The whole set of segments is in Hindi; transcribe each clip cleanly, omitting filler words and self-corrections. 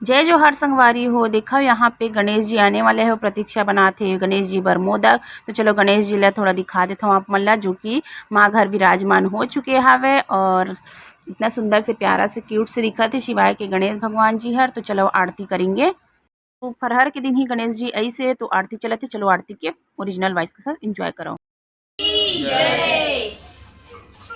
जय जोहार संगवारी हो। देखा यहाँ पे गणेश जी आने वाले हो, प्रतीक्षा बनाते गणेश जी बर मोदक। तो चलो गणेश जी ला थोड़ा दिखा देता हूँ आप मन ला, जो कि माँ घर विराजमान हो चुके हावे और इतना सुंदर से प्यारा से क्यूट से दिखा थे शिवाय के गणेश भगवान जी हर। तो चलो आरती करेंगे। तो फरहर के दिन ही गणेश जी ऐसे तो आरती चलते, चलो आरती के ओरिजिनल वॉइस के साथ एंजॉय करो। जय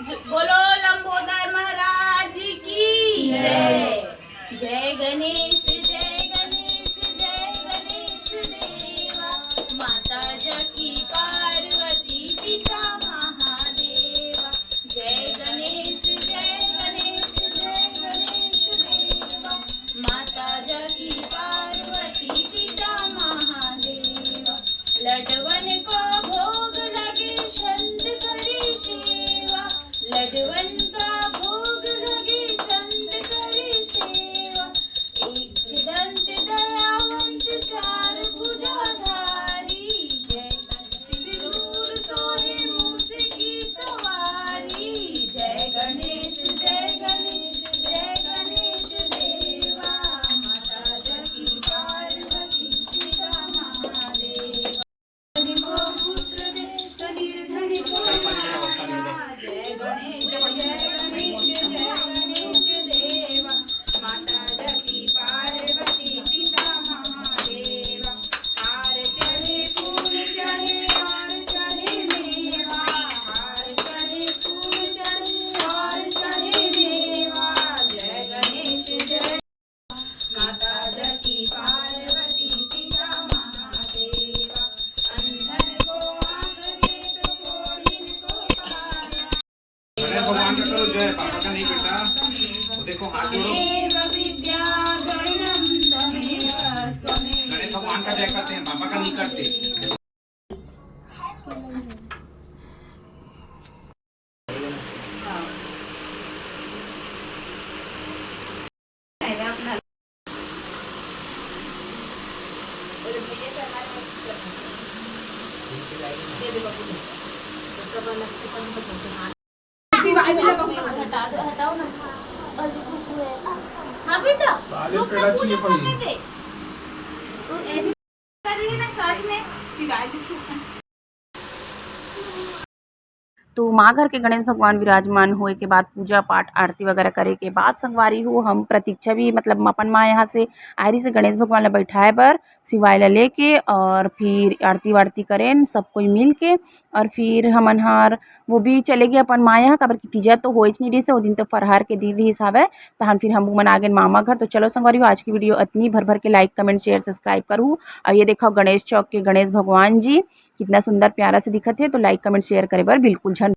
बोलो लंबोदर महाराज की जय। जय गणेश जय गणेश जय गणेश देवा, माता जकी पार्वती पिता महादेवा। जय गणेश जय गणेश जय गणेश देवा, माता जकी पार्वती पिता महादेवा। लडवन को भोग लगे संत करे सेवा, लडवन का भोग लगे संत करे सेवा। एक दंत दयावंत चार भुजाधारी, जय सिंदूर सोहे मूस की सवारी। जय गणेश जय गणेश जय गणेश देवा, माता जकी पार्वती पिता महादेवा। पुत्र दे तो निर्धन को पाया। जय गणेश जय गणेश जय गणेश देवा, माता जकी पार्वती पिता महादेवा। हार चढ़े फूल चढ़े और चढ़े मेवा, हार चढ़े फूल चढ़े और चढ़े मेवा। जय गणेश जय माता जकी पार्वती पिता महादेवा। अंधन को आँख दे तो कोढ़िन को काया। गणेश भगवान का करो जय, पापा का नहीं बेटा। वो देखो हाथ जोड़ो, विद्या गणम तमेव त्वमेव। गणेश भगवान का जय करते हैं, पापा का नहीं करते। हटाओ ना। हाँ बेटा, रुक ना, पूजा करने दे। तो ऐसे कर रही है ना साथ में सिवाय की छूट। तो माँ घर के गणेश भगवान विराजमान होए के बाद पूजा पाठ आरती वगैरह करे के बाद संगवारी हो हम प्रतीक्षा भी मतलब अपन माँ यहाँ से आयरी से गणेश भगवान ला बैठाए बर शिवाय ला लेके और फिर आरती वारती करें सब कोई मिल के। और फिर हमन हार वो भी चले गए अपन माँ यहाँ, काबर की तीजा तो हो नहीं रही से वो दिन तो फरहार के दिन रही हिसाब है। तहन फिर हम मन आ गए मामा घर। तो चलो संगवारी हो आज की वीडियो इतनी भर भर के लाइक कमेंट शेयर सब्सक्राइब करूँ। और ये देखो गणेश चौक के गणेश भगवान जी कितना सुंदर प्यारा से दिखत है। तो लाइक कमेंट शेयर करे बर बिल्कुल झन